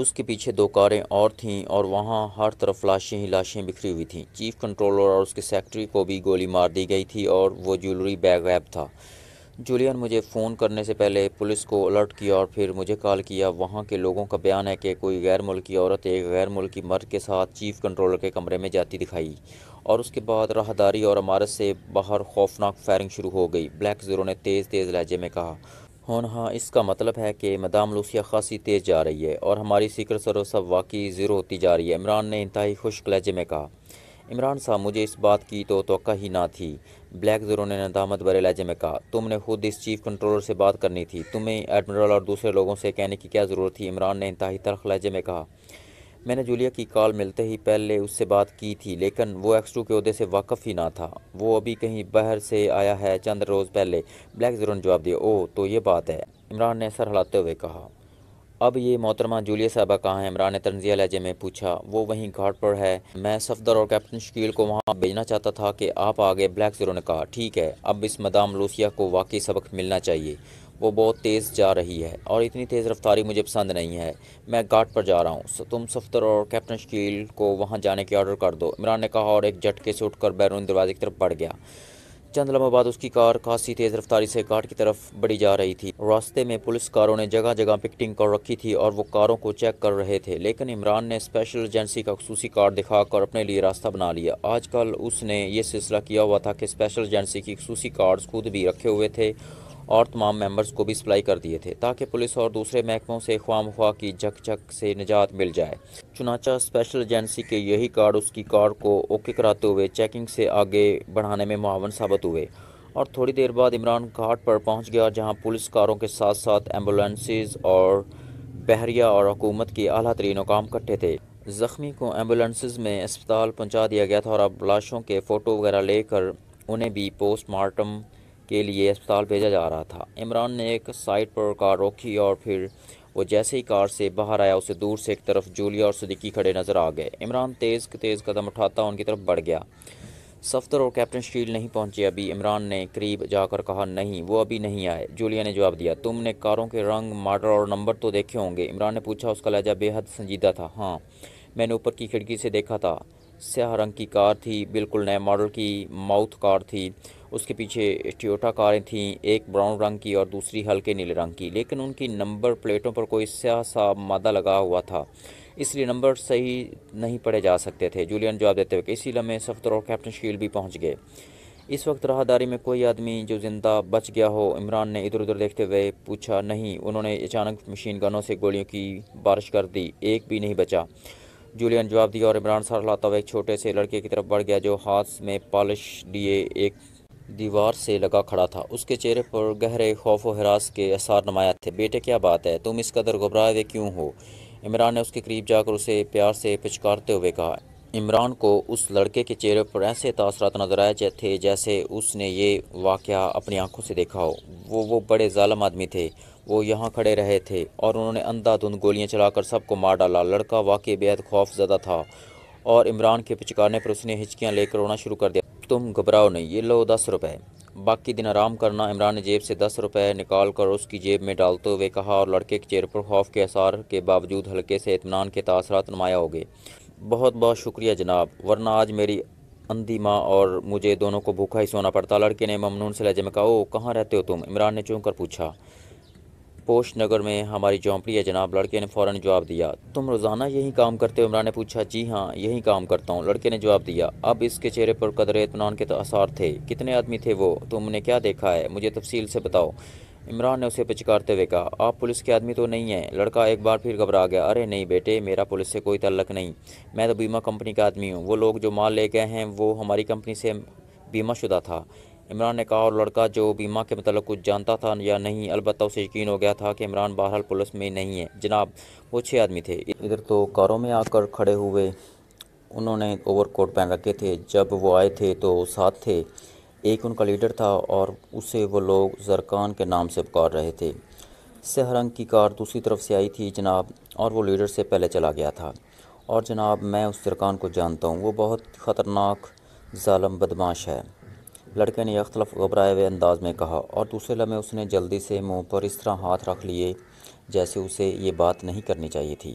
اس کے پیچھے دو کاریں اور تھیں اور وہاں ہر طرف لاشیں ہی لاشیں بکھری ہوئی تھیں۔ چیف کنٹرولر اور اس کے سیکرٹری کو بھی گولی مار دی گئی تھی اور وہ جیولری بیگ غائب تھا۔ جولین مجھے فون کرنے سے پہلے پولیس کو الرٹ کیا اور پھر مجھے کال کیا۔ وہاں کے لوگوں کا بیان ہے کہ کوئی غیر ملکی عورت ایک غیر ملکی مرد کے ساتھ چیف کنٹرولر کے کمرے میں جاتی دکھائی اور اس کے بعد راہداری اور عمارت سے باہر خوفناک فائرنگ شروع ہو گئی، بلیک زیرو نے تیز تیز لہجے میں کہا۔ ہاں، اس کا مطلب ہے کہ مدام لوسیا خاصی تیز جا رہی ہے اور ہماری سیکرٹ سروس اب واقعی زیرو ہوتی جا رہی ہے، عمران نے انتہائی خشک لہجے میں کہا۔ عمران صاحب، مجھے اس بات کی تو توقع ہی نہ تھی، بلیک زیرو نے ندامت بھرے لہجے میں کہا۔ تم نے خود اس چیف کنٹرولر سے بات کرنی تھی، تمہیں ایڈمرل اور دوسرے لوگوں سے کہنے کی کیا ضرورت تھی، عمران نے انتہائی تلخ لہجے میں کہا۔ میں نے جولیا کی کال ملتے ہی پہلے اس سے بات کی تھی، لیکن وہ ایکس 2 کے عہدے سے واقف ہی نہ تھا، وہ ابھی کہیں باہر سے آیا ہے چند روز پہلے، بلیک زیرو نے جواب دیا۔ اوہ، تو یہ بات ہے، عمران نے سر ہلاتے ہوئے کہا۔ اب یہ محترمہ جولیا صاحبہ کہاں ہیں، عمران نے طنزیہ لہجے میں پوچھا۔ وہ وہیں گھاٹ پر ہے، میں صفدر اور کیپٹن شکیل کو وہاں بھیجنا چاہتا تھا کہ آپ آگے، بلیک زیرو نے کہا۔ ٹھیک ہے، اب اس مدام لوسیا کو واقعی سبق ملنا چاہیے، وہ بہت تیز جا رہی ہے اور اتنی تیز رفتاری مجھے پسند نہیں ہے، میں گھاٹ پر جا رہا ہوں، تم صفدر اور کیپٹن شکیل کو وہاں جانے کے آرڈر کر دو، عمران نے کہا اور ایک جھٹکے سے اٹھ کر بیرونی دروازے کی طرف بڑھ گیا۔ چند لمحوں بعد اس کی کار خاصی تیز رفتاری سے گھاٹ کی طرف بڑھی جا رہی تھی۔ راستے میں پولیس کاروں نے جگہ جگہ پکٹنگ کر رکھی تھی اور وہ کاروں کو چیک کر رہے تھے، لیکن عمران نے اسپیشل ایجنسی کا خصوصی کارڈ دکھا کر اپنے لیے راستہ بنا لیا۔ آج کل اس نے یہ سلسلہ کیا ہوا تھا کہ اسپیشل ایجنسی کی خصوصی کارڈز خود بھی رکھے ہوئے تھے اور تمام ممبرز کو بھی سپلائی کر دیے تھے، تاکہ پولیس اور دوسرے محکموں سے خواہ مخواہ کی جھک جھک سے نجات مل جائے۔ چنانچہ اسپیشل ایجنسی کے یہی کارڈ اس کی کار کو اوکے کراتے ہوئے چیکنگ سے آگے بڑھانے میں معاون ثابت ہوئے، اور تھوڑی دیر بعد عمران گھاٹ پر پہنچ گیا، جہاں پولیس کاروں کے ساتھ ساتھ ایمبولینسز اور بحریہ اور حکومت کے اعلیٰ ترین حکام اکٹھے تھے۔ زخمی کو ایمبولینسز میں اسپتال پہنچا دیا گیا تھا اور اب لاشوں کے فوٹو وغیرہ لے کر انہیں بھی پوسٹ مارٹم کے لیے اسپتال بھیجا جا رہا تھا۔ عمران نے ایک سائٹ پر کار روکی اور پھر وہ جیسے ہی کار سے باہر آیا، اسے دور سے ایک طرف جولیا اور صدیقی کھڑے نظر آ گئے۔ عمران تیز تیز قدم اٹھاتا ان کی طرف بڑھ گیا۔ صفدر اور کیپٹن شکیل نہیں پہنچے ابھی، عمران نے قریب جا کر کہا۔ نہیں، وہ ابھی نہیں آئے، جولیا نے جواب دیا۔ تم نے کاروں کے رنگ، ماڈل اور نمبر تو دیکھے ہوں گے، عمران نے پوچھا، اس کا لہجہ بے حد سنجیدہ تھا۔ ہاں، میں نے اوپر کی کھڑکی سے دیکھا تھا، سیاہ رنگ کی کار تھی، بالکل نئے ماڈل کی ماؤتھ کار تھی، اس کے پیچھے ٹویوٹا کاریں تھیں، ایک براؤن رنگ کی اور دوسری ہلکے نیلے رنگ کی، لیکن ان کی نمبر پلیٹوں پر کوئی سیاہ سا مادہ لگا ہوا تھا، اس لیے نمبر صحیح نہیں پڑھے جا سکتے تھے، جولیا نے جواب دیتے ہوئے کہ اسی لمحے صفدر اور کیپٹن شکیل بھی پہنچ گئے۔ اس وقت راہداری میں کوئی آدمی جو زندہ بچ گیا ہو، عمران نے ادھر ادھر دیکھتے ہوئے پوچھا۔ نہیں، انہوں نے اچانک مشین گنوں سے گولیوں کی بارش کر دی، ایک بھی نہیں بچا، جولیا نے جواب دیا، اور عمران سر ہلاتا ہوا ایک چھوٹے سے لڑکے کی طرف بڑھ گیا جو ہاتھ میں پالش لیے ایک دیوار سے لگا کھڑا تھا، اس کے چہرے پر گہرے خوف و ہراس کے آثار نمایاں تھے۔ بیٹے، کیا بات ہے، تم اس قدر گھبرائے ہوئے کیوں ہو، عمران نے اس کے قریب جا کر اسے پیار سے پچکارتے ہوئے کہا۔ عمران کو اس لڑکے کے چہرے پر ایسے تاثرات نظر آئے تھے جیسے اس نے یہ واقعہ اپنی آنکھوں سے دیکھا ہو۔ وہ بڑے ظالم آدمی تھے، وہ یہاں کھڑے رہے تھے اور انہوں نے اندھا دھند گولیاں چلا کر سب کو مار ڈالا۔ لڑکا واقعی بے حد خوف زدہ تھا اور عمران کے پچکارنے پر اس نے ہچکیاں لے کر رونا شروع کر دیا۔ تم گھبراؤ نہیں، یہ لو 10 روپے، باقی دن آرام کرنا، عمران نے جیب سے 10 روپے نکال کر اس کی جیب میں ڈالتے ہوئے کہا، اور لڑکے کے چہرے پر خوف کے آثار کے باوجود ہلکے سے اطمینان کے تاثرات نمایاں ہو گئے۔ بہت بہت شکریہ جناب، ورنہ آج میری اندھی ماں اور مجھے دونوں کو بھوکا ہی سونا پڑتا، لڑکے نے ممنون سے لہجے میں کہا۔ اوہ، کہاں رہتے ہو تم، عمران نے چونک کر پوچھا۔ پوش نگر میں ہماری جھونپڑی ہے جناب، لڑکے نے فوراً جواب دیا۔ تم روزانہ یہی کام کرتے ہو، عمران نے پوچھا۔ جی ہاں، یہی کام کرتا ہوں، لڑکے نے جواب دیا۔ اب اس کے چہرے پر قدرے اطمینان کے آثار تھے۔ کتنے آدمی تھے وہ، تم نے کیا دیکھا ہے، مجھے تفصیل سے بتاؤ، عمران نے اسے پچکارتے ہوئے کہا۔ آپ پولیس کے آدمی تو نہیں ہیں، لڑکا ایک بار پھر گھبرا گیا۔ ارے نہیں بیٹے، میرا پولیس سے کوئی تعلق نہیں، میں تو بیمہ کمپنی کا آدمی ہوں، وہ لوگ جو مال لے گئے ہیں وہ ہماری کمپنی سے بیمہ شدہ تھا، عمران نے کہا، اور لڑکا جو بیمہ کے متعلق کچھ جانتا تھا یا نہیں، البتہ اسے یقین ہو گیا تھا کہ عمران بہرحال پولیس میں نہیں ہے۔ جناب، وہ 6 آدمی تھے، ادھر تو کاروں میں آ کر کھڑے ہوئے، انہوں نے اوور کوٹ پہن رکھے تھے، جب وہ آئے تھے تو ساتھ تھے، ایک ان کا لیڈر تھا اور اسے وہ لوگ زرکان کے نام سے پکار رہے تھے۔ سیاہ رنگ کی کار دوسری طرف سے آئی تھی جناب، اور وہ لیڈر سے پہلے چلا گیا تھا، اور جناب میں اس زرکان کو جانتا ہوں، وہ بہت خطرناک ظالم بدماش ہے، لڑکے نے یکطرف گھبرائے ہوئے انداز میں کہا، اور دوسرے لمحے اس نے جلدی سے منہ پر اس طرح ہاتھ رکھ لیے جیسے اسے یہ بات نہیں کرنی چاہیے تھی۔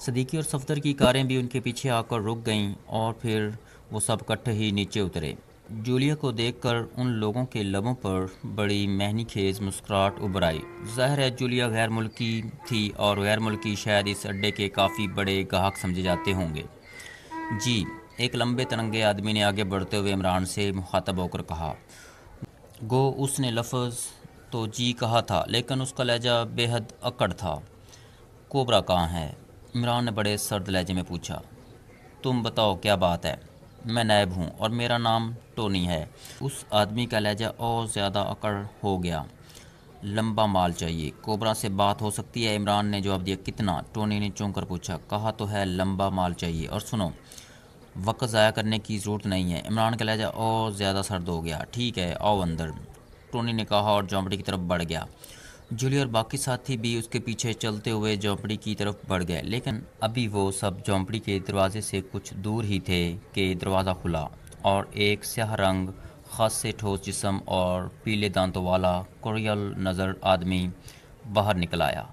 صدیقی اور صفدر کی کاریں بھی ان کے پیچھے آ کر رک گئیں اور پھر وہ سب اکٹھے ہی نیچے اترے۔ جولیا کو دیکھ کر ان لوگوں کے لبوں پر بڑی مہنی خیز مسکراہٹ ابھر آئی۔ ظاہر ہے جولیا غیر ملکی تھی اور غیر ملکی شاید اس اڈے کے کافی بڑے گاہک سمجھے جاتے ہوں گے۔ جی، ایک لمبے ترنگے آدمی نے آگے بڑھتے ہوئے عمران سے مخاطب ہو کر کہا۔ گو اس نے لفظ تو جی کہا تھا لیکن اس کا لہجہ بے حد اکڑ تھا۔ کوبرا کہاں ہے؟ عمران نے بڑے سرد لہجے میں پوچھا۔ تم بتاؤ کیا بات ہے؟ میں نائب ہوں اور میرا نام ٹونی ہے۔ اس آدمی کا لہجہ اور زیادہ اکڑ ہو گیا۔ لمبا مال چاہیے۔ کوبرا سے بات ہو سکتی ہے؟ عمران نے جواب دیا۔ کتنا؟ ٹونی نے چونک کر پوچھا۔ کہا تو ہے لمبا مال چاہیے۔ اور سنو، وقت ضائع کرنے کی ضرورت نہیں ہے۔ عمران کا لہجہ اور زیادہ سرد ہو گیا۔ ٹھیک ہے، آؤ اندر، ٹونی نے کہا اور جھونپڑی کی طرف بڑھ گیا۔ جولی اور باقی ساتھی بھی اس کے پیچھے چلتے ہوئے جھونپڑی کی طرف بڑھ گئے، لیکن ابھی وہ سب جھونپڑی کے دروازے سے کچھ دور ہی تھے کہ دروازہ کھلا اور ایک سیاہ رنگ، خاصے ٹھوس جسم اور پیلے دانتوں والا کوریل نظر آدمی باہر نکل آیا۔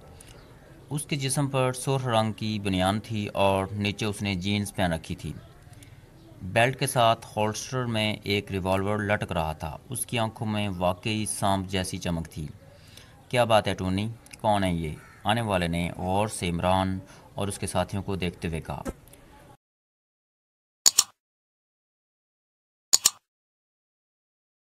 اس کے جسم پر سرخ رنگ کی بنیان تھی اور نیچے اس نے جینز پہن رکھی تھی۔ بیلٹ کے ساتھ ہولسٹر میں ایک ریوالور لٹک رہا تھا۔ اس کی آنکھوں میں واقعی سانپ جیسی چمک تھی۔ کیا بات ہے ٹونی؟ کون ہے یہ؟ آنے والے نے غور سے عمران اور اس کے ساتھیوں کو دیکھتے ہوئے کہا۔